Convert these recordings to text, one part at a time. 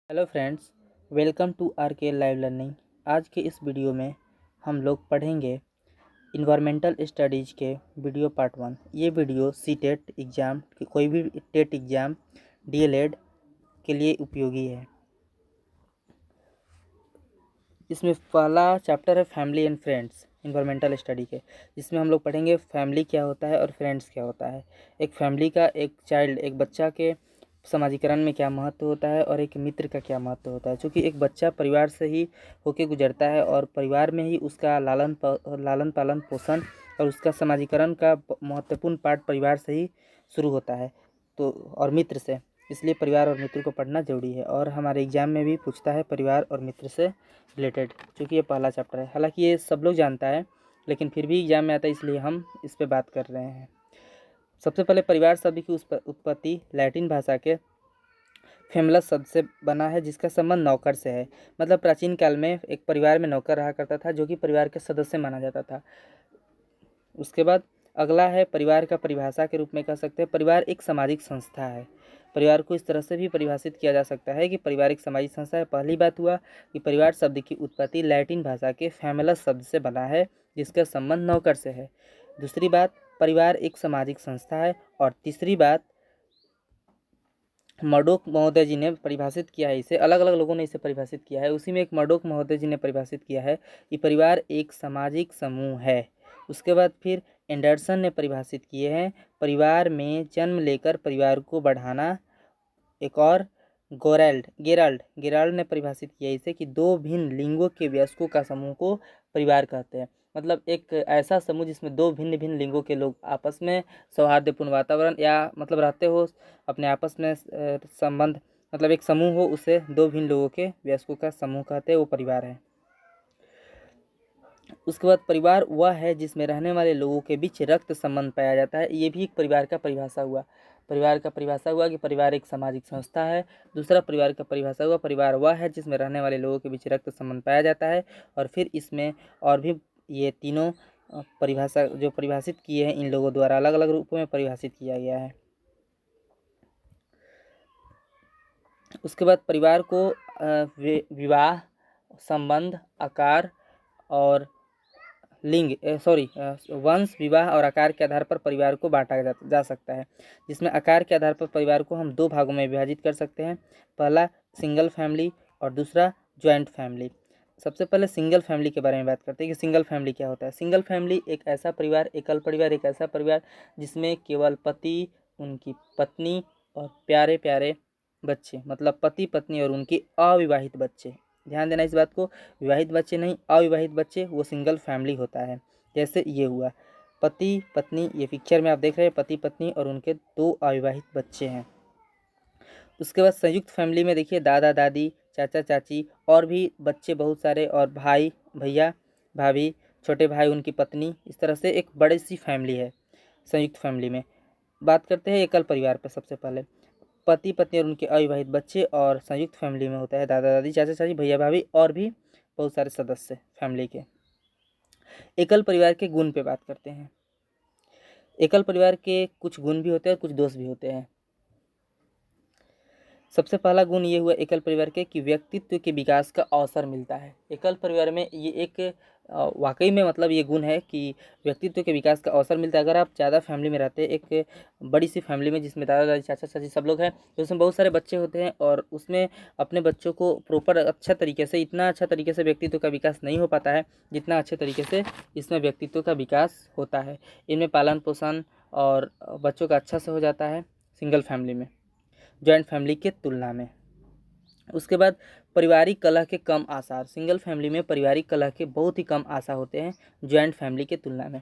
Hello friends, welcome to R K live learning. आज के इस वीडियो में हम लोग पढ़ेंगे इन्वायरमेंटल स्टडीज़ के वीडियो पार्ट 1। ये वीडियो सी टेट एग्ज़ाम, कोई भी टेट एग्ज़ाम, डीएलएड के लिए उपयोगी है। इसमें पहला चैप्टर है family and friends environmental study के, जिसमें हम लोग पढ़ेंगे फैमिली क्या होता है और फ्रेंड्स क्या होता है। एक फैमिली का, एक बच्चा के समाजीकरण में क्या महत्व होता है और एक मित्र का क्या महत्व होता है। क्योंकि एक बच्चा परिवार से ही होके गुजरता है और परिवार में ही उसका लालन पालन पोषण और उसका समाजीकरण का महत्वपूर्ण पार्ट परिवार से ही शुरू होता है, तो और मित्र से। इसलिए परिवार और मित्र को पढ़ना जरूरी है और हमारे एग्जाम में भी पूछता है परिवार और मित्र से रिलेटेड, क्योंकि ये पहला चैप्टर है। हालांकि ये सब लोग जानता है, लेकिन फिर भी एग्जाम में आता है, इसलिए हम इस पर बात कर रहे हैं। सबसे पहले परिवार शब्द की उत्पत्ति लैटिन भाषा के फेमलस शब्द से बना है, जिसका संबंध नौकर से है। मतलब प्राचीन काल में एक परिवार में नौकर रहा करता था, जो कि परिवार के सदस्य माना जाता था। उसके बाद अगला है परिवार का परिभाषा के रूप में कह सकते हैं परिवार एक सामाजिक संस्था है। परिवार को इस तरह से भी परिभाषित किया जा सकता है कि परिवार एक सामाजिक संस्था है। पहली बात हुआ कि परिवार शब्द की उत्पत्ति लैटिन भाषा के फैमिलस शब्द से बना है, जिसका संबंध नौकर से है। दूसरी बात, परिवार एक सामाजिक संस्था है। और तीसरी बात, मर्डोक महोदय जी ने परिभाषित किया है इसे, अलग अलग लोगों ने इसे परिभाषित किया है, उसी में एक मर्डोक महोदय जी ने परिभाषित किया है कि परिवार एक सामाजिक समूह है। उसके बाद फिर एंडरसन ने परिभाषित किए हैं परिवार में जन्म लेकर परिवार को बढ़ाना। एक और गेराल्ड ने परिभाषित किया इसे कि दो भिन्न लिंगों के वयस्कों का समूह को परिवार कहते हैं। मतलब एक ऐसा समूह जिसमें दो भिन्न भिन्न लिंगों के लोग आपस में सौहार्दपूर्ण वातावरण या मतलब रहते हो, अपने आपस में संबंध, मतलब एक समूह हो, उसे दो भिन्न लोगों के वयस्कों का समूह कहते हैं, वो परिवार है। उसके बाद परिवार वह है जिसमें रहने वाले लोगों के बीच रक्त संबंध पाया जाता है। ये भी एक परिवार का परिभाषा हुआ। परिवार का परिभाषा हुआ कि परिवार एक सामाजिक संस्था है। दूसरा परिवार का परिभाषा हुआ परिवार वह है जिसमें रहने वाले लोगों के बीच रक्त संबंध पाया जाता है। और फिर इसमें और भी ये तीनों परिभाषा जो परिभाषित किए हैं इन लोगों द्वारा अलग अलग रूपों में परिभाषित किया गया है। उसके बाद परिवार को विवाह, संबंध, आकार और वंश, विवाह और आकार के आधार पर परिवार को बांटा जा सकता है। जिसमें आकार के आधार पर परिवार को हम दो भागों में विभाजित कर सकते हैं। पहला सिंगल फैमिली और दूसरा ज्वाइंट फैमिली। सबसे पहले सिंगल फैमिली के बारे में बात करते हैं कि सिंगल फैमिली क्या होता है। सिंगल फैमिली एक ऐसा परिवार, एकल परिवार, एक ऐसा परिवार जिसमें केवल पति, उनकी पत्नी और प्यारे प्यारे बच्चे, मतलब पति पत्नी और उनके अविवाहित बच्चे, ध्यान देना इस बात को, विवाहित बच्चे नहीं, अविवाहित बच्चे, वो सिंगल फैमिली होता है। जैसे ये हुआ पति पत्नी, ये पिक्चर में आप देख रहे हैं पति पत्नी और उनके दो अविवाहित बच्चे हैं। उसके बाद संयुक्त फैमिली में देखिए दादा दादी, चाचा चाची और भी बच्चे बहुत सारे, और भाई भैया भाभी, छोटे भाई, उनकी पत्नी, इस तरह से एक बड़ी सी फैमिली है संयुक्त फैमिली में। बात करते हैं एकल परिवार पर। सबसे पहले पति पत्नी और उनके अविवाहित बच्चे, और संयुक्त फैमिली में होता है दादा दादी, चाचा चाची, भैया भाभी और भी बहुत सारे सदस्य फैमिली के। एकल परिवार के गुण पे बात करते हैं। एकल परिवार के कुछ गुण भी होते हैं और कुछ दोष भी होते हैं। सबसे पहला गुण ये हुआ एकल परिवार के कि व्यक्तित्व के विकास का अवसर मिलता है। एकल परिवार में ये एक वाकई में मतलब ये गुण है कि व्यक्तित्व के विकास का अवसर मिलता है। अगर आप ज़्यादा फैमिली में रहते हैं, एक बड़ी सी फैमिली में जिसमें दादा दादी, चाचा चाची सब लोग हैं, तो उसमें बहुत सारे बच्चे होते हैं और उसमें अपने बच्चों को प्रॉपर अच्छा तरीके से, इतना अच्छा तरीके से व्यक्तित्व का विकास नहीं हो पाता है जितना अच्छे तरीके से इसमें व्यक्तित्व का विकास होता है। इनमें पालन पोषण और बच्चों का अच्छा से हो जाता है सिंगल फैमिली में जॉइंट फैमिली के तुलना में। उसके बाद पारिवारिक कलह के कम आसार। सिंगल फैमिली में पारिवारिक कलह के बहुत ही कम आसार होते हैं जॉइंट फैमिली के तुलना में।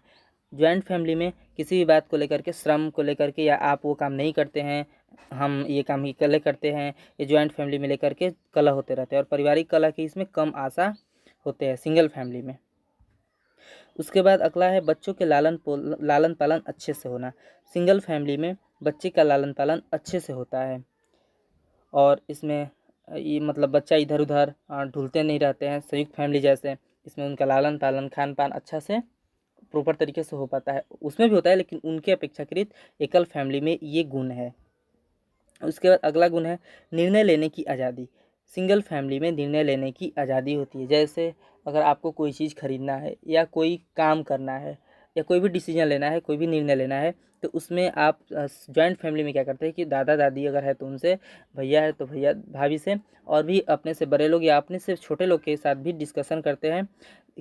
जॉइंट फैमिली में किसी भी बात को लेकर के, श्रम को लेकर के, या आप वो काम नहीं करते हैं, हम ये काम ही अकेले करते हैं, ये जॉइंट फैमिली में लेकर के कलह होते रहते हैं। और पारिवारिक कलह के इसमें कम आशा होते हैं सिंगल फैमिली में। उसके बाद अगला है बच्चों के लालन पालन अच्छे से होना। सिंगल फैमिली में बच्चे का लालन पालन अच्छे से होता है और इसमें ये मतलब बच्चा इधर उधर ढूलते नहीं रहते हैं संयुक्त फैमिली जैसे। इसमें उनका लालन पालन खान पान अच्छा से प्रॉपर तरीके से हो पाता है। उसमें भी होता है, लेकिन उनके अपेक्षाकृत एकल फैमिली में ये गुण है। उसके बाद अगला गुण है निर्णय लेने की आज़ादी। सिंगल फैमिली में निर्णय लेने की आज़ादी होती है। जैसे अगर आपको कोई चीज़ खरीदना है या कोई काम करना है या कोई भी डिसीजन लेना है, कोई भी निर्णय लेना है, तो उसमें आप जॉइंट फैमिली में क्या करते हैं कि दादा दादी अगर है तो उनसे, भैया है तो भैया भाभी से, और भी अपने से बड़े लोग या अपने से छोटे लोग के साथ भी डिस्कशन करते हैं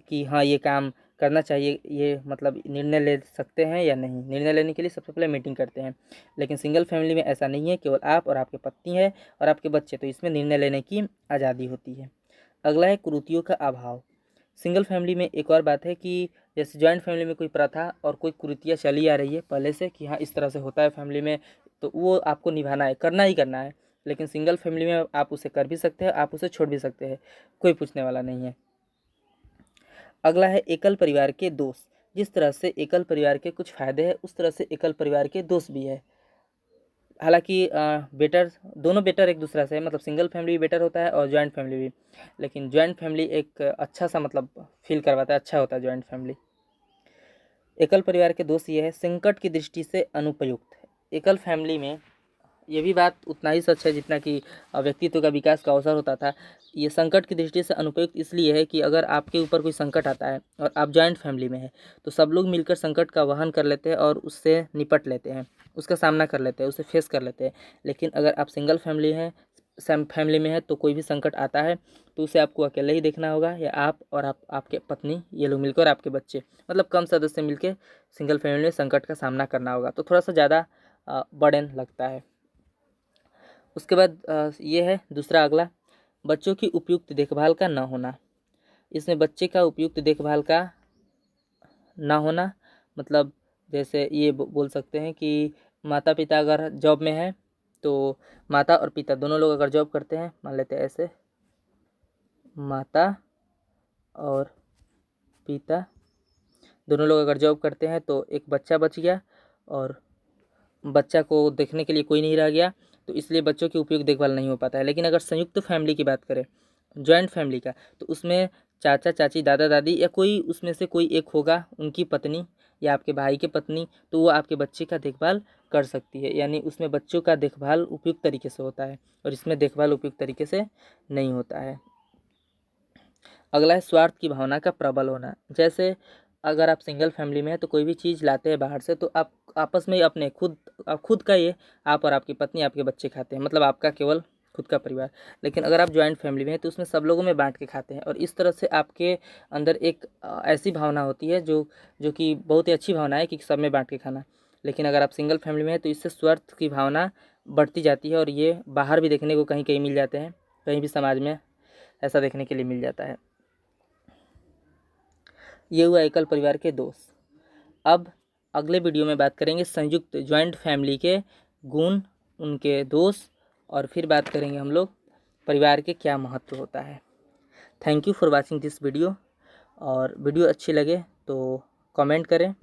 कि हाँ ये काम करना चाहिए, ये मतलब निर्णय ले सकते हैं या नहीं। निर्णय लेने के लिए सबसे पहले मीटिंग करते हैं। लेकिन सिंगल फैमिली में ऐसा नहीं है, केवल आप और आपकी पत्नी है और आपके बच्चे, तो इसमें निर्णय लेने की आज़ादी होती है। अगला है कुरीतियों का अभाव। सिंगल फैमिली में एक और बात है कि जैसे जॉइंट फैमिली में कोई प्रथा और कोई कुरीतियाँ चली आ रही है पहले से कि हाँ इस तरह से होता है फैमिली में, तो वो आपको निभाना है, करना ही करना है। लेकिन सिंगल फैमिली में आप उसे कर भी सकते हैं, आप उसे छोड़ भी सकते हैं, कोई पूछने वाला नहीं है। अगला है एकल परिवार के दोष। जिस तरह से एकल परिवार के कुछ फ़ायदे हैं, उस तरह से एकल परिवार के दोष भी है। हालांकि बेटर, दोनों बेटर एक दूसरे से है, मतलब सिंगल फैमिली भी बेटर होता है और जॉइंट फैमिली भी। लेकिन जॉइंट फैमिली एक अच्छा सा मतलब फील करवाता है, अच्छा होता है जॉइंट फैमिली। एकल परिवार के दोष ये है, संकट की दृष्टि से अनुपयुक्त है। एकल फैमिली में ये भी बात उतना ही सच है जितना कि व्यक्तित्व का विकास का अवसर होता था। ये संकट की दृष्टि से अनुपयुक्त इसलिए है कि अगर आपके ऊपर कोई संकट आता है और आप जॉइंट फैमिली में हैं, तो सब लोग मिलकर संकट का वहन कर लेते हैं और उससे निपट लेते हैं, उसका सामना कर लेते हैं, उसे फेस कर लेते हैं। लेकिन अगर आप सिंगल फैमिली हैं, फैमिली में है, तो कोई भी संकट आता है तो उसे आपको अकेले ही देखना होगा, या आप और आपके पत्नी ये लोग मिलकर, आपके बच्चे, मतलब कम सदस्य मिलकर सिंगल फैमिली में संकट का सामना करना होगा, तो थोड़ा सा ज़्यादा बर्डन लगता है। उसके बाद ये है दूसरा अगला, बच्चों की उपयुक्त देखभाल का न होना। इसमें बच्चे का उपयुक्त देखभाल का ना होना, मतलब जैसे ये बोल सकते हैं कि माता पिता अगर जॉब में है, तो माता और पिता दोनों लोग अगर जॉब करते हैं, मान लेते हैं ऐसे, माता और पिता दोनों लोग अगर जॉब करते हैं, तो एक बच्चा बच गया और बच्चा को देखने के लिए कोई नहीं रह गया, तो इसलिए बच्चों की उपयुक्त देखभाल नहीं हो पाता है। लेकिन अगर संयुक्त फैमिली की बात करें, जॉइंट फैमिली का, तो उसमें चाचा चाची दादा दादी या कोई उसमें से कोई एक होगा, उनकी पत्नी या आपके भाई की पत्नी, तो वो आपके बच्चे का देखभाल कर सकती है। यानी उसमें बच्चों का देखभाल उपयुक्त तरीके से होता है और इसमें देखभाल उपयुक्त तरीके से नहीं होता है। अगला है स्वार्थ की भावना का प्रबल होना। जैसे अगर आप सिंगल फैमिली में हैं, तो कोई भी चीज़ लाते हैं बाहर से, तो आप आपस में ही अपने खुद का ये आप और आपकी पत्नी, आपके बच्चे खाते हैं, मतलब आपका केवल खुद का परिवार। लेकिन अगर आप जॉइंट फैमिली में हैं, तो उसमें सब लोगों में बांट के खाते हैं और इस तरह से आपके अंदर एक ऐसी भावना होती है जो जो कि बहुत ही अच्छी भावना है कि सब में बांट के खाना। लेकिन अगर आप सिंगल फैमिली में हैं, तो इससे स्वार्थ की भावना बढ़ती जाती है और ये बाहर भी देखने को कहीं कहीं मिल जाते हैं, कहीं भी समाज में ऐसा देखने के लिए मिल जाता है। ये हुआ एकल परिवार के दोष। अब अगले वीडियो में बात करेंगे संयुक्त जॉइंट फैमिली के गुण, उनके दोष, और फिर बात करेंगे हम लोग परिवार के क्या महत्व होता है। Thank you for watching this video. और वीडियो अच्छी लगे तो कमेंट करें।